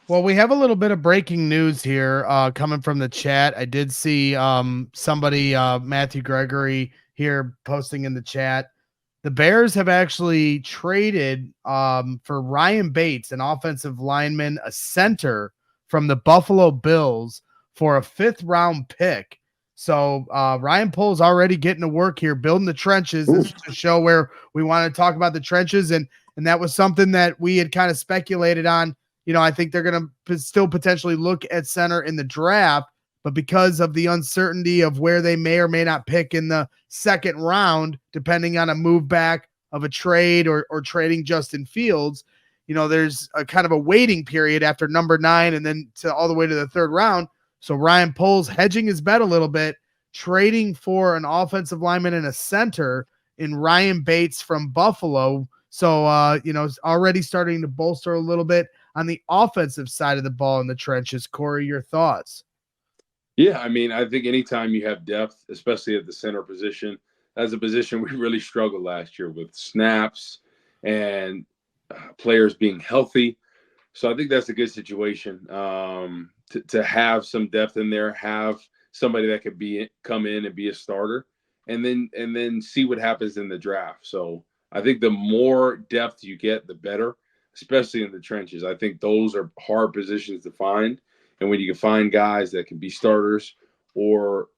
Well, we have a little bit of breaking news here coming from the chat. I did see somebody, Matthew Gregory, here posting in the chat. The Bears have actually traded for Ryan Bates, an offensive lineman, a center from the Buffalo Bills for a 5th-round pick. So Ryan Poles already getting to work here, building the trenches. This is to show where we want to talk about the trenches, and that was something that we had kind of speculated on. I think they're going to still potentially look at center in the draft, but because of the uncertainty of where they may or may not pick in the 2nd round, depending on a move back of a trade or trading Justin Fields, there's a kind of a waiting period after number 9 and then to all the way to the 3rd round. So Ryan Poles hedging his bet a little bit, trading for an offensive lineman and a center in Ryan Bates from Buffalo. So, already starting to bolster a little bit on the offensive side of the ball in the trenches. Corey, your thoughts? Yeah, I mean, I think anytime you have depth, especially at the center position, that's a position we really struggled last year with snaps and players being healthy. So I think that's a good situation to have some depth in there, have somebody that could come in and be a starter, and then see what happens in the draft. So I think the more depth you get, the better, especially in the trenches. I think those are hard positions to find. And when you can find guys that can be starters or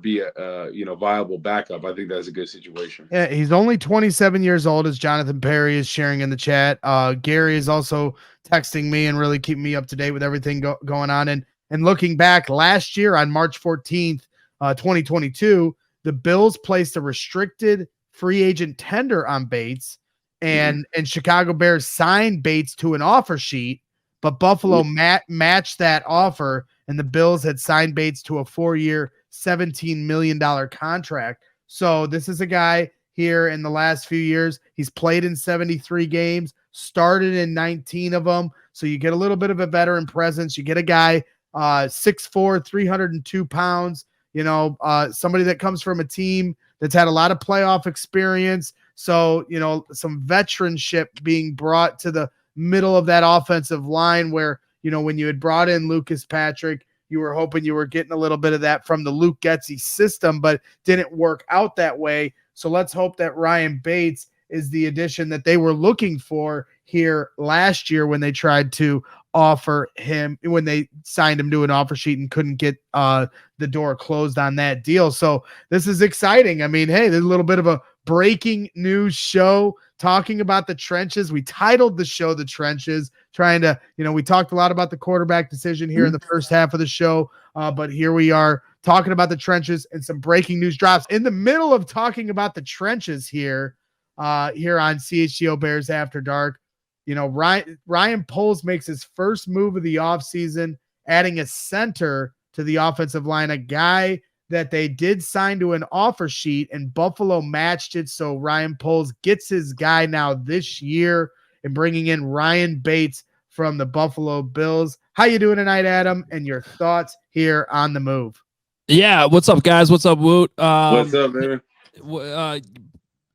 be a viable backup, I think that's a good situation. Yeah, he's only 27 years old, as Jonathan Perry is sharing in the chat. Gary is also texting me and really keeping me up to date with everything going on. And looking back last year on March 14th, 2022, the Bills placed a restricted free agent tender on Bates, and Chicago Bears signed Bates to an offer sheet, but Buffalo matched that offer, and the Bills had signed Bates to a 4-year, $17 million contract. So this is a guy here in the last few years. He's played in 73 games, started in 19 of them. So you get a little bit of a veteran presence. You get a guy 6'4", 302 pounds, somebody that comes from a team that's had a lot of playoff experience. So, some veteranship being brought to the middle of that offensive line where, when you had brought in Lucas Patrick, you were hoping you were getting a little bit of that from the Luke Getsy system, but didn't work out that way. So let's hope that Ryan Bates is the addition that they were looking for here last year when they tried to offer him, when they signed him to an offer sheet and couldn't get the door closed on that deal. So this is exciting. I mean, hey, there's a little bit of a breaking news show talking about the trenches. We titled the show The Trenches, trying to, we talked a lot about the quarterback decision here in the first half of the show, but here we are talking about the trenches and some breaking news drops in the middle of talking about the trenches here on CHGO Bears After Dark. Ryan Poles makes his first move of the offseason, adding a center to the offensive line, a guy that they did sign to an offer sheet, and Buffalo matched it. So Ryan Poles gets his guy now this year, and bringing in Ryan Bates from the Buffalo Bills. How you doing tonight, Adam? And your thoughts here on the move? Yeah, what's up, guys? What's up, Woot? What's up, man?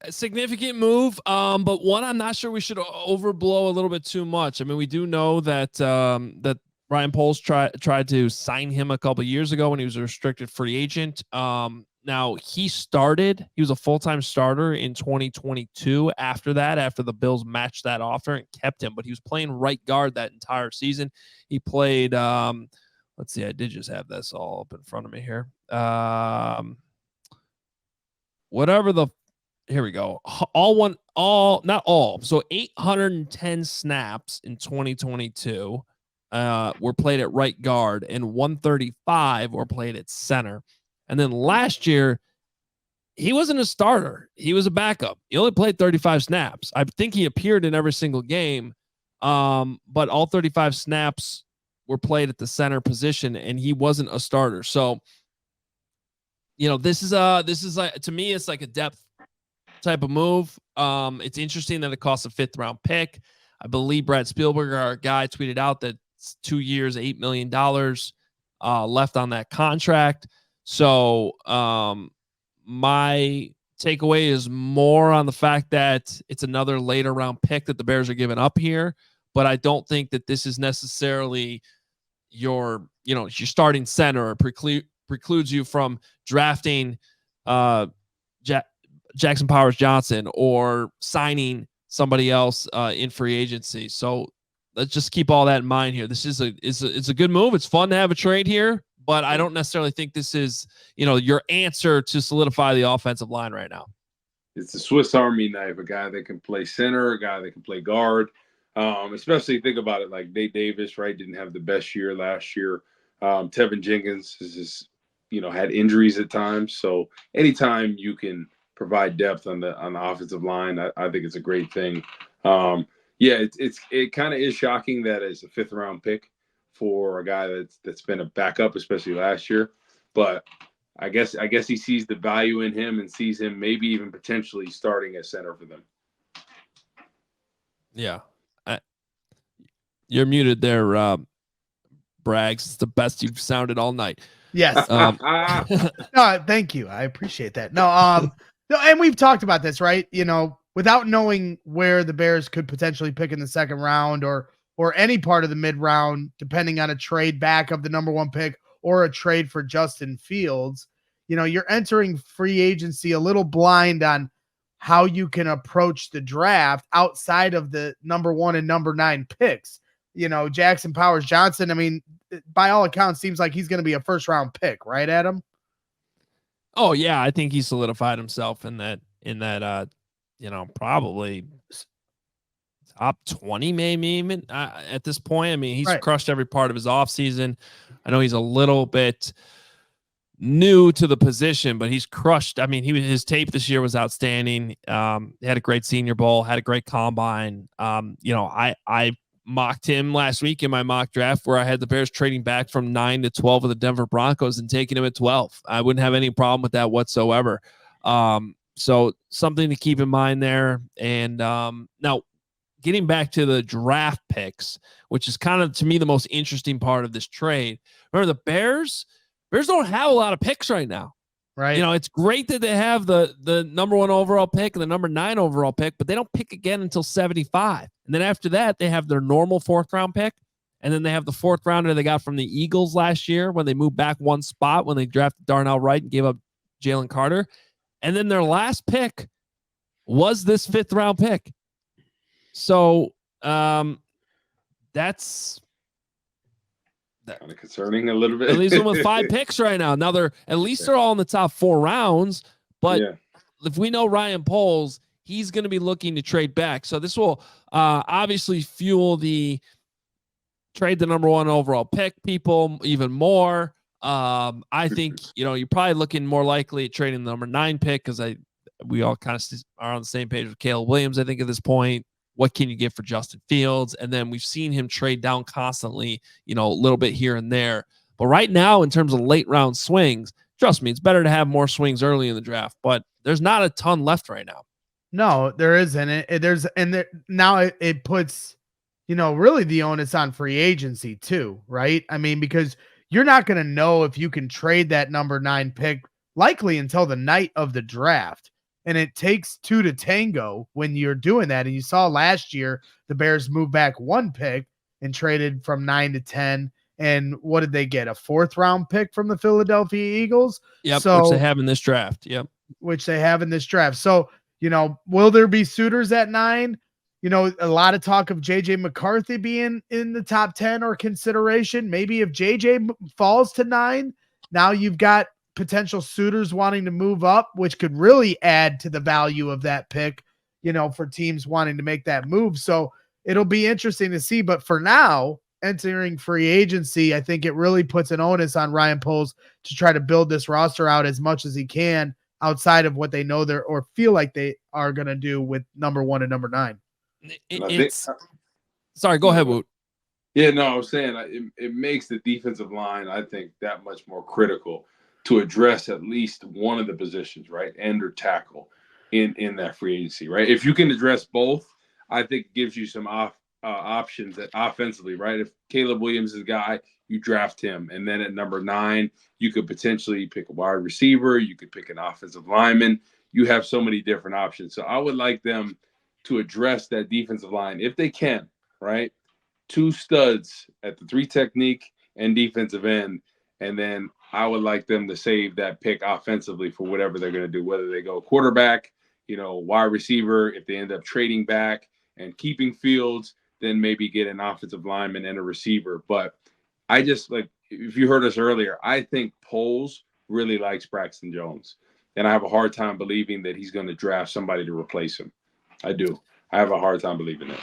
Significant move, but one I'm not sure we should overblow a little bit too much. I mean, we do know that that Ryan Poles tried to sign him a couple of years ago when he was a restricted free agent. Now he was a full-time starter in 2022. After the Bills matched that offer and kept him, but he was playing right guard that entire season. He played, let's see, I did just have this all up in front of me here. Here we go. Not all. So 810 snaps in 2022 were played at right guard, and 135 were played at center. And then last year, he wasn't a starter. He was a backup. He only played 35 snaps. I think he appeared in every single game, but all 35 snaps were played at the center position, and he wasn't a starter. So, this is like, to me, it's like a depth type of move. It's interesting that it costs a 5th-round pick. I believe Brad Spielberg, our guy, tweeted out that it's 2 years, $8 million left on that contract. So my takeaway is more on the fact that it's another later round pick that the Bears are giving up here. but I don't think that this is necessarily your starting center, or precludes you from drafting Jackson Powers Johnson or signing somebody else in free agency. So let's just keep all that in mind here. This is a good move. It's fun to have a trade here, but I don't necessarily think this is, your answer to solidify the offensive line right now. It's a Swiss Army knife, a guy that can play center, a guy that can play guard. Especially think about it, like Nate Davis, right? Didn't have the best year last year. Tevin Jenkins is just, had injuries at times. So anytime you can provide depth on the offensive line, I think it's a great thing. It kind of is shocking that it's a 5th round pick for a guy that's been a backup, especially last year. But I guess he sees the value in him and sees him maybe even potentially starting at center for them. Yeah. You're muted there, Braggs. It's the best you've sounded all night. Yes. No, thank you. I appreciate that. No, and we've talked about this, right? Without knowing where the Bears could potentially pick in the 2nd round or any part of the mid round, depending on a trade back of the number 1 pick or a trade for Justin Fields, you're entering free agency a little blind on how you can approach the draft outside of the number 1 and number 9 picks. Jackson Powers Johnson, I mean, by all accounts, seems like he's going to be a 1st round pick, right, Adam? Oh yeah, I think he solidified himself in that probably top 20 maybe even at this point. I mean, he's crushed every part of his offseason. I know he's a little bit new to the position, but he's crushed. I mean, his tape this year was outstanding. He had a great Senior Bowl, had a great combine. I mocked him last week in my mock draft where I had the Bears trading back from 9 to 12 of the Denver Broncos and taking him at 12. I wouldn't have any problem with that whatsoever. So something to keep in mind there. And now getting back to the draft picks, which is kind of, to me, the most interesting part of this trade. Remember, the Bears don't have a lot of picks right now. Right. It's great that they have the number 1 overall pick and the number 9 overall pick, but they don't pick again until 75. And then after that, they have their normal 4th round pick. And then they have the 4th rounder they got from the Eagles last year when they moved back 1 spot when they drafted Darnell Wright and gave up Jalen Carter. And then their last pick was this 5th round pick. So that's kind of concerning a little bit. At least with 5 picks right now. Now they're all in the top 4 rounds, but if we know Ryan Poles, he's going to be looking to trade back. So this will obviously fuel the trade the number 1 overall pick people even more. I think, you're probably looking more likely at trading the number 9 pick because we all kind of are on the same page with Caleb Williams, I think, at this point. What can you get for Justin Fields? And then we've seen him trade down constantly, a little bit here and there. But right now, in terms of late round swings, trust me, it's better to have more swings early in the draft, but there's not a ton left right now. No, there isn't. Now it puts, really the onus on free agency too, right? I mean, because you're not going to know if you can trade that number 9 pick likely until the night of the draft. And it takes 2 to tango when you're doing that. And you saw last year, the Bears moved back 1 pick and traded from 9 to 10. And what did they get? A 4th round pick from the Philadelphia Eagles? Yep, so, which they have in this draft. Yep. Which they have in this draft. So, will there be suitors at 9? A lot of talk of JJ McCarthy being in the top 10 or consideration. Maybe if JJ falls to 9, now you've got potential suitors wanting to move up, which could really add to the value of that pick, for teams wanting to make that move. So it'll be interesting to see. But for now, entering free agency, I think it really puts an onus on Ryan Poles to try to build this roster out as much as he can outside of what they know they're or feel like they are going to do with number 1 and number 9. Sorry, go ahead, Woot. Yeah, no, I was saying it makes the defensive line, I think, that much more critical to address at least one of the positions, right? End or tackle in that free agency, right? If you can address both, I think it gives you some options offensively, right? If Caleb Williams is a guy, you draft him. And then at number 9, you could potentially pick a wide receiver. You could pick an offensive lineman. You have so many different options. So I would like them to address that defensive line if they can, right? 2 studs at the 3 technique and defensive end, and then I would like them to save that pick offensively for whatever they're going to do, whether they go quarterback, wide receiver, if they end up trading back and keeping Fields, then maybe get an offensive lineman and a receiver. But I just, like, if you heard us earlier, I think Poles really likes Braxton Jones. And I have a hard time believing that he's going to draft somebody to replace him. I do. I have a hard time believing that.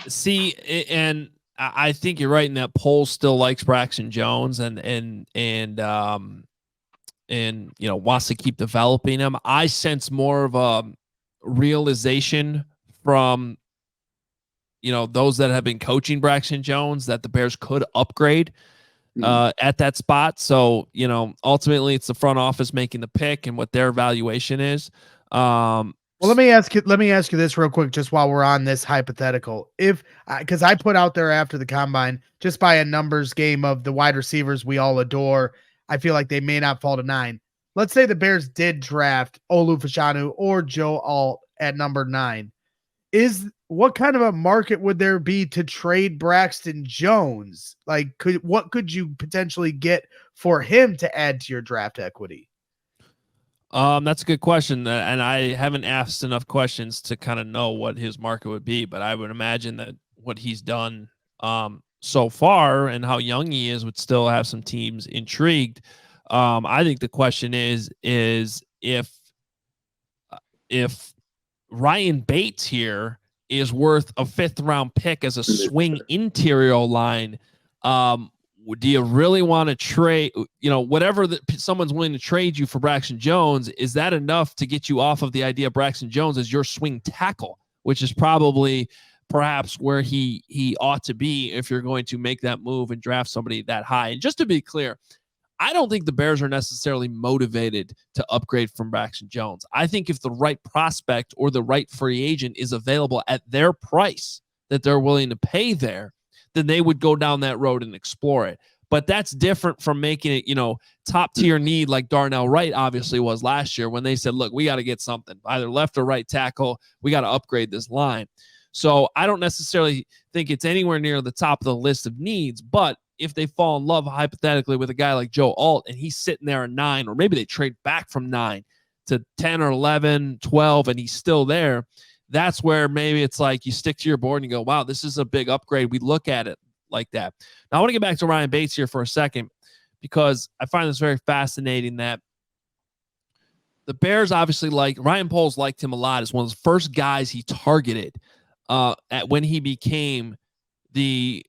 See, and I think you're right in that Poles still likes Braxton Jones and wants to keep developing him. I sense more of a realization from those that have been coaching Braxton Jones that the Bears could upgrade at that spot. So, ultimately it's the front office making the pick and what their evaluation is. Well, let me ask you this real quick, just while we're on this hypothetical. Because I put out there after the combine, just by a numbers game of the wide receivers we all adore, I feel like they may not fall to 9. Let's say the Bears did draft Olu Fashanu or Joe Alt at number 9. What kind of a market would there be to trade Braxton Jones? Like, what could you potentially get for him to add to your draft equity? That's a good question, and I haven't asked enough questions to kind of know what his market would be, but I would imagine that what he's done so far and how young he is would still have some teams intrigued. I think the question is if Ryan Bates here is worth a 5th round pick as a swing interior line. Do you really want to trade, whatever that someone's willing to trade you for Braxton Jones? Is that enough to get you off of the idea of Braxton Jones as your swing tackle, which is perhaps where he ought to be if you're going to make that move and draft somebody that high? And just to be clear, I don't think the Bears are necessarily motivated to upgrade from Braxton Jones. I think if the right prospect or the right free agent is available at their price that they're willing to pay there, then they would go down that road and explore it. But that's different from making it, top tier need like Darnell Wright obviously was last year when they said, look, we got to get something, either left or right tackle. We got to upgrade this line. So I don't necessarily think it's anywhere near the top of the list of needs, but if they fall in love hypothetically with a guy like Joe Alt and he's sitting there at 9, or maybe they trade back from 9 to 10 or 11, 12, and he's still there, that's where maybe it's like you stick to your board and you go, wow, this is a big upgrade. We look at it like that. Now, I want to get back to Ryan Bates here for a second because I find this very fascinating that the Bears obviously Ryan Poles liked him a lot as one of the first guys he targeted when he became the.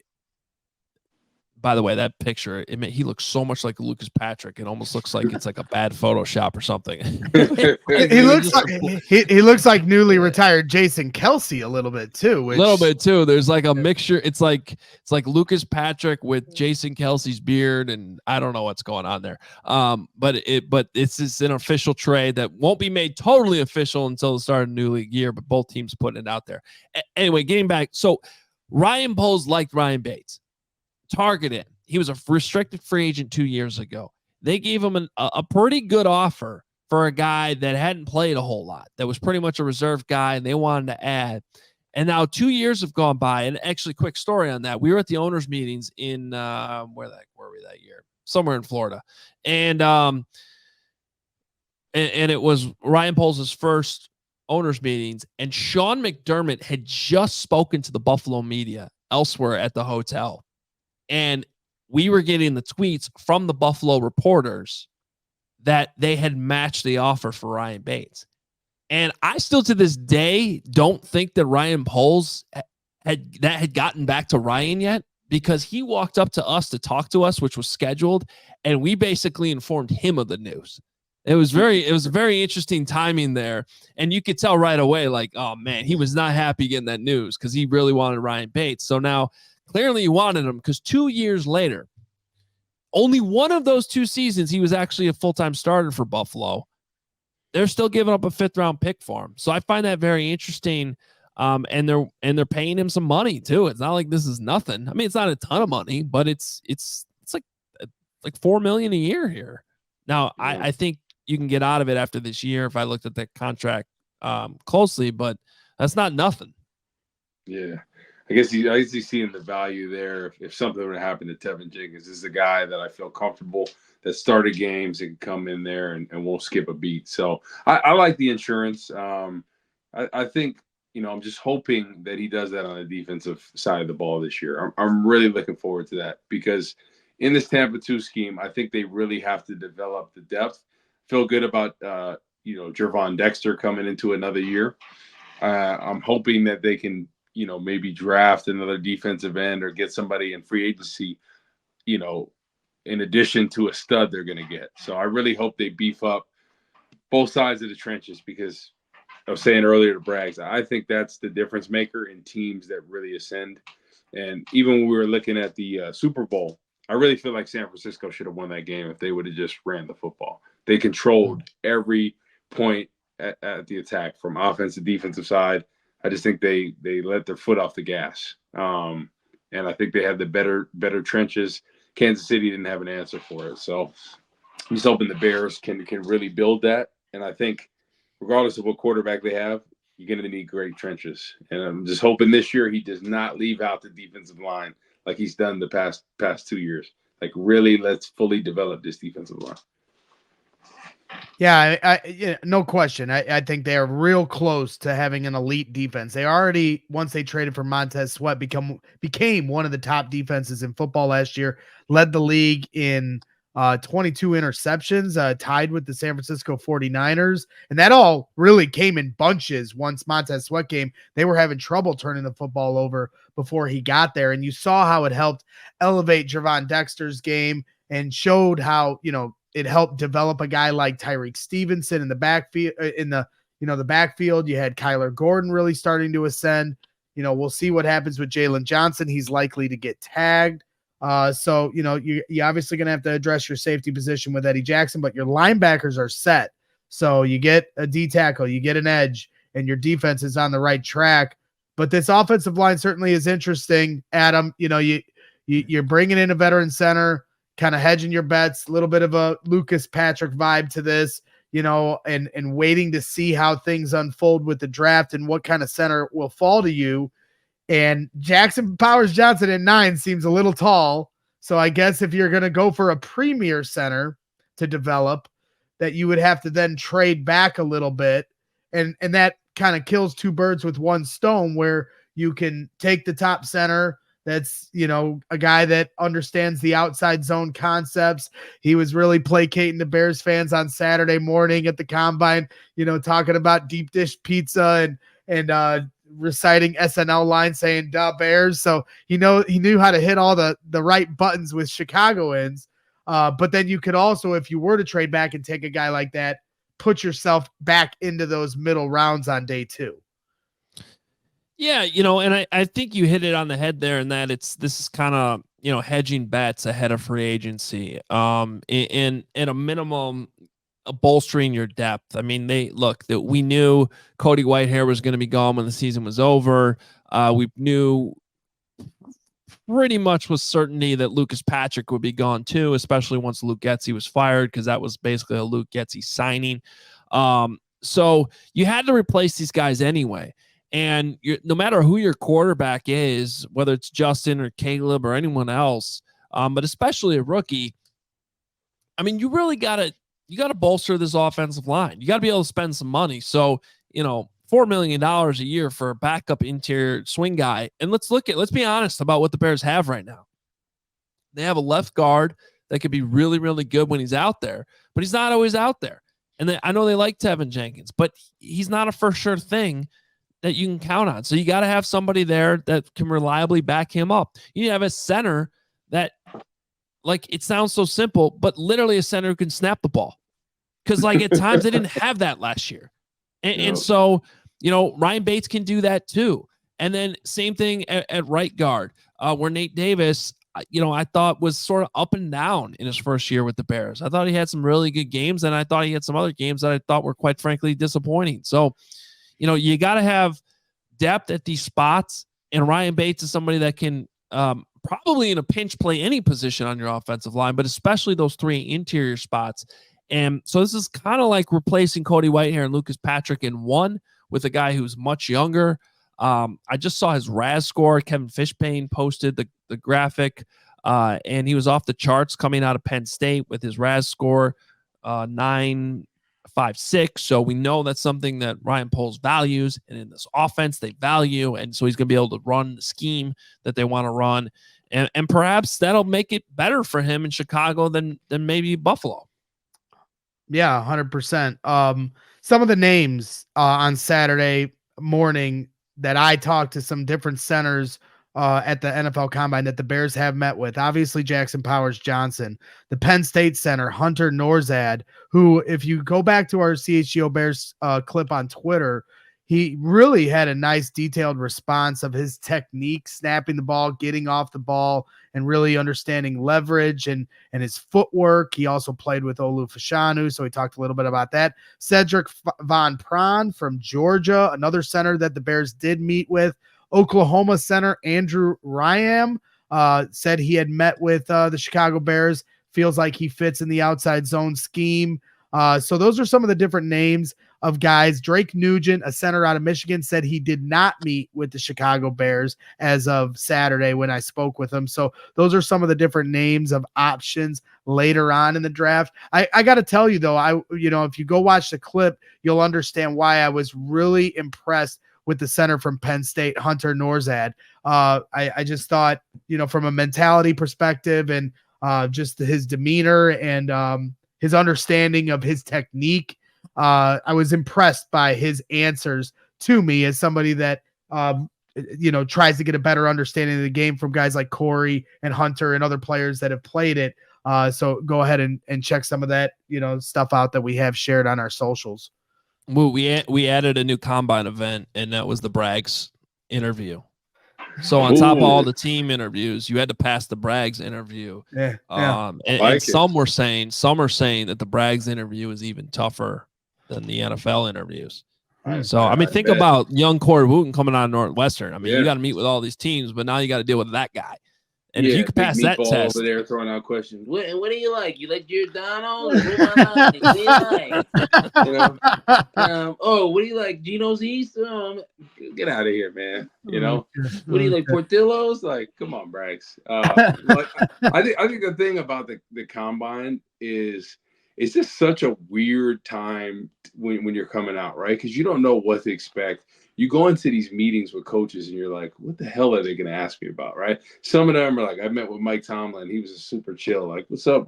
By the way, that picture, he looks so much like Lucas Patrick. It almost looks like it's like a bad Photoshop or something. he looks like newly retired Jason Kelce a little bit too. A little bit too. There's like a mixture. It's like Lucas Patrick with Jason Kelce's beard, and I don't know what's going on there. But it's an official trade that won't be made totally official until the start of the new league year. But both teams putting it out there. Anyway, getting back. So Ryan Poles liked Ryan Bates. Targeted. He was a restricted free agent 2 years ago. They gave him a pretty good offer for a guy that hadn't played a whole lot, that was pretty much a reserve guy, and they wanted to add. And now 2 years have gone by. And actually, quick story on that. We were at the owners' meetings in where were we that year? Somewhere in Florida. And it was Ryan Poles' first owners' meetings. And Sean McDermott had just spoken to the Buffalo media elsewhere at the hotel. And we were getting the tweets from the Buffalo reporters that they had matched the offer for Ryan Bates. And I still to this day don't think that Ryan Poles had gotten back to Ryan yet, because he walked up to us to talk to us, which was scheduled, and we basically informed him of the news. It was very interesting timing there. And you could tell right away, like, oh man, he was not happy getting that news because he really wanted Ryan Bates. So now clearly he wanted him, because 2 years later, only one of those 2 seasons, he was actually a full-time starter for Buffalo. They're still giving up a 5th round pick for him. So I find that very interesting. And they're paying him some money too. It's not like this is nothing. I mean, it's not a ton of money, but it's like $4 million a year here. Now, I think you can get out of it after this year if I looked at that contract closely, but that's not nothing. Yeah. I guess he's seeing the value there. If something would happen to Tevin Jenkins, this is a guy that I feel comfortable that started games and can come in there and won't skip a beat. So I like the insurance. I think, I'm just hoping that he does that on the defensive side of the ball this year. I'm really looking forward to that because in this Tampa 2 scheme, I think they really have to develop the depth. Feel good about, Gervon Dexter coming into another year. I'm hoping that they can, maybe draft another defensive end or get somebody in free agency, in addition to a stud they're going to get. So I really hope they beef up both sides of the trenches because I was saying earlier to Braggs, I think that's the difference maker in teams that really ascend. And even when we were looking at the Super Bowl, I really feel like San Francisco should have won that game if they would have just ran the football. They controlled every point at the attack from offense to defensive side. I just think they let their foot off the gas. And I think they had the better trenches. Kansas City didn't have an answer for it. So I'm just hoping the Bears can really build that. And I think regardless of what quarterback they have, you're going to need great trenches. And I'm just hoping this year he does not leave out the defensive line like he's done the past 2 years. Like, really, let's fully develop this defensive line. Yeah, no question. I think they are real close to having an elite defense. They already, once they traded for Montez Sweat, became one of the top defenses in football last year, led the league in 22 interceptions, tied with the San Francisco 49ers. And that all really came in bunches once Montez Sweat came. They were having trouble turning the football over before he got there. And you saw how it helped elevate Gervon Dexter's game and showed how, it helped develop a guy like Tyreek Stevenson in the backfield. The backfield, you had Kyler Gordon really starting to ascend. We'll see what happens with Jalen Johnson. He's likely to get tagged. So you're obviously going to have to address your safety position with Eddie Jackson, but your linebackers are set. So you get a D tackle, you get an edge, and your defense is on the right track. But this offensive line certainly is interesting, Adam. You're bringing in a veteran center, kind of hedging your bets, a little bit of a Lucas Patrick vibe to this, and waiting to see how things unfold with the draft and what kind of center will fall to you. And Jackson Powers Johnson at 9 seems a little tall. So I guess if you're going to go for a premier center to develop, that you would have to then trade back a little bit. And that kind of kills two birds with one stone, where you can take the top center that's, a guy that understands the outside zone concepts. He was really placating the Bears fans on Saturday morning at the combine, talking about deep dish pizza and reciting SNL lines saying "Duh Bears." So he knew how to hit all the right buttons with Chicagoans. But then you could also, if you were to trade back and take a guy like that, put yourself back into those middle rounds on day 2. Yeah, and I think you hit it on the head there, in that this is kind of, hedging bets ahead of free agency. In at a minimum, bolstering your depth. I mean, that we knew Cody Whitehair was going to be gone when the season was over. We knew pretty much with certainty that Lucas Patrick would be gone too, especially once Luke Getsy was fired, because that was basically a Luke Getsy signing. So you had to replace these guys anyway. And no matter who your quarterback is, whether it's Justin or Caleb or anyone else, but especially a rookie, I mean, you really got to bolster this offensive line. You got to be able to spend some money. So, $4 million a year for a backup interior swing guy. And let's be honest about what the Bears have right now. They have a left guard that could be really, really good when he's out there, but he's not always out there. And I know they like Tevin Jenkins, but he's not a for sure thing that you can count on. So you got to have somebody there that can reliably back him up. You need to have a center that, like, it sounds so simple, but literally a center who can snap the ball. Because, like, at times they didn't have that last year. And so, Ryan Bates can do that too. And then same thing at right guard, where Nate Davis, I thought was sort of up and down in his first year with the Bears. I thought he had some really good games, and I thought he had some other games that I thought were quite frankly disappointing. So, you got to have depth at these spots, and Ryan Bates is somebody that can probably in a pinch play any position on your offensive line, but especially those 3 interior spots. And so this is kind of like replacing Cody Whitehair and Lucas Patrick in one with a guy who's much younger. I just saw his RAS score. Kevin Fishbane posted the graphic, and he was off the charts coming out of Penn State with his RAS score 9.56. So we know that's something that Ryan Poles values, and in this offense they value, and so he's going to be able to run the scheme that they want to run, and perhaps that'll make it better for him in Chicago than maybe Buffalo. Yeah, 100%. Some of the names on Saturday morning that I talked to some different centers at the NFL Combine that the Bears have met with. Obviously, Jackson Powers Johnson, the Penn State center, Hunter Norzad, who, if you go back to our CHGO Bears clip on Twitter, he really had a nice detailed response of his technique, snapping the ball, getting off the ball, and really understanding leverage and his footwork. He also played with Olu Fashanu, so he talked a little bit about that. Cedric Von Pran from Georgia, another center that the Bears did meet with. Oklahoma center Andrew Ryam said he had met with the Chicago Bears, feels like he fits in the outside zone scheme. So those are some of the different names of guys. Drake Nugent, a center out of Michigan, said he did not meet with the Chicago Bears as of Saturday when I spoke with him. So those are some of the different names of options later on in the draft. I got to tell you though, if you go watch the clip, you'll understand why I was really impressed with the center from Penn State, Hunter Norzad. I just thought, from a mentality perspective and just his demeanor and his understanding of his technique, I was impressed by his answers to me as somebody that, tries to get a better understanding of the game from guys like Corey and Hunter and other players that have played it. So go ahead and check some of that, stuff out that we have shared on our socials. We added a new combine event, and that was the Braggs interview. So on top of all the team interviews, you had to pass the Braggs interview. Yeah. And some are saying that the Braggs interview is even tougher than the NFL interviews. So think about young Corey Wootton coming out of Northwestern. You got to meet with all these teams, but now you got to deal with that guy. And if you can pass that test, over there throwing out questions. What do you like? You like Giordano's? What do you like? What do you like? Geno's East? Get out of here, man. What do you like? Portillo's? Like, come on, Braggs. I think the thing about the combine is it's just such a weird time when you're coming out, right? Because you don't know what to expect. You go into these meetings with coaches and you're like, what the hell are they going to ask me about, right? Some of them are like, I met with Mike Tomlin. He was a super chill. Like, what's up,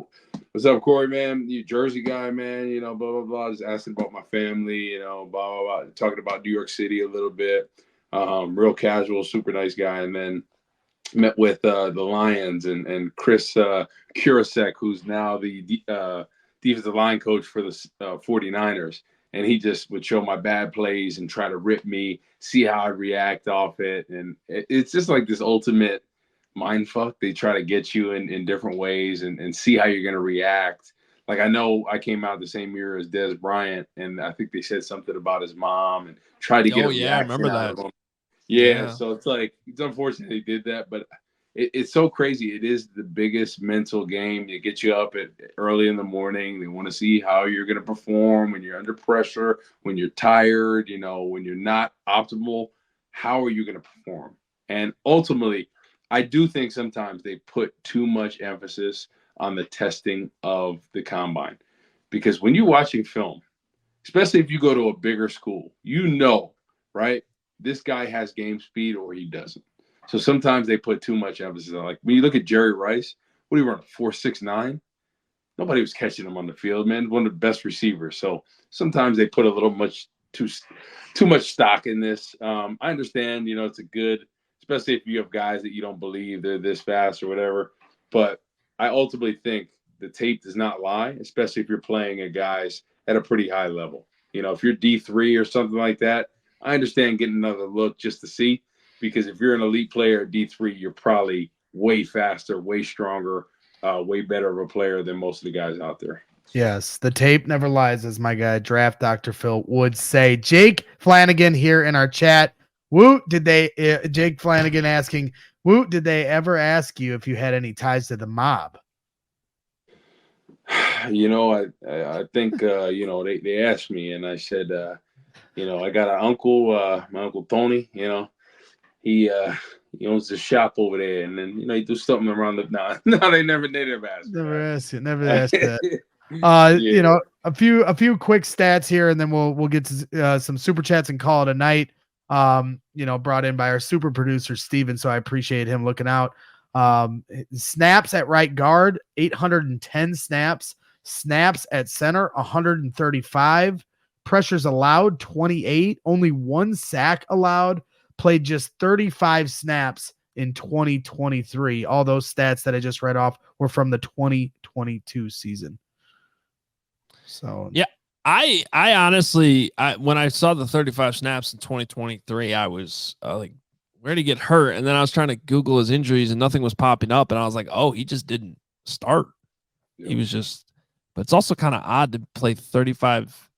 Corey, man? You Jersey guy, man, blah, blah, blah. Just asking about my family, blah, blah, blah. Talking about New York City a little bit. Real casual, super nice guy. And then met with the Lions and Chris Kurasek, who's now the defensive line coach for the 49ers. And he just would show my bad plays and try to rip me, see how I react off it. And it's just like this ultimate mind fuck. They try to get you in different ways and see how you're going to react. Like, I know I came out the same year as Des Bryant, and I think they said something about his mom and tried to get a reaction. I remember that. Yeah, so it's unfortunate they did that, but it's so crazy. It is the biggest mental game. It gets you up early in the morning. They want to see how you're going to perform when you're under pressure, when you're tired, when you're not optimal. How are you going to perform? And ultimately, I do think sometimes they put too much emphasis on the testing of the combine. Because when you're watching film, especially if you go to a bigger school, right? This guy has game speed or he doesn't. So sometimes they put too much emphasis on, like, when you look at Jerry Rice, what do you run, 4.69? Nobody was catching him on the field, man. One of the best receivers. So sometimes they put a little too much stock in this. I understand, it's a good, especially if you have guys that you don't believe they're this fast or whatever. But I ultimately think the tape does not lie, especially if you're playing a guys at a pretty high level. If you're D3 or something like that, I understand getting another look just to see. Because if you're an elite player at D3, you're probably way faster, way stronger, way better of a player than most of the guys out there. Yes, the tape never lies, as my guy Draft Dr. Phil would say. Jake Flanagan here in our chat. Jake Flanagan asking, Woot, did they ever ask you if you had any ties to the mob? I think, they asked me, and I said, I got an uncle, my Uncle Tony, he owns the shop over there, and then he do something around the no, they never asked. Never asked that. Yeah. A few quick stats here, and then we'll get to some super chats and call it a night. Brought in by our super producer Steven, so I appreciate him looking out. Snaps at right guard, 810 snaps. Snaps at center, 135. Pressures allowed, 28. Only 1 sack allowed. Played just 35 snaps in 2023. All those stats that I just read off were from the 2022 season. So yeah, I honestly, when I saw the 35 snaps in 2023, I was like, where did he get hurt? And then I was trying to Google his injuries, and nothing was popping up. And I was like, oh, he just didn't start. Yeah. He was just. But it's also kind of odd to play 35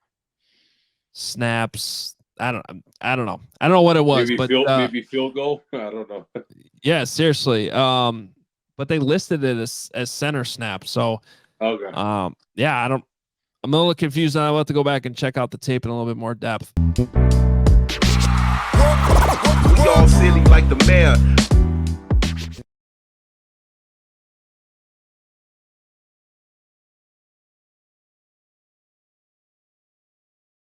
snaps. I don't know. I don't know what it was, maybe field goal. I don't know. Yeah, seriously. But they listed it as center snap. So, okay. Yeah, I'm a little confused. I will have to go back and check out the tape in a little bit more depth.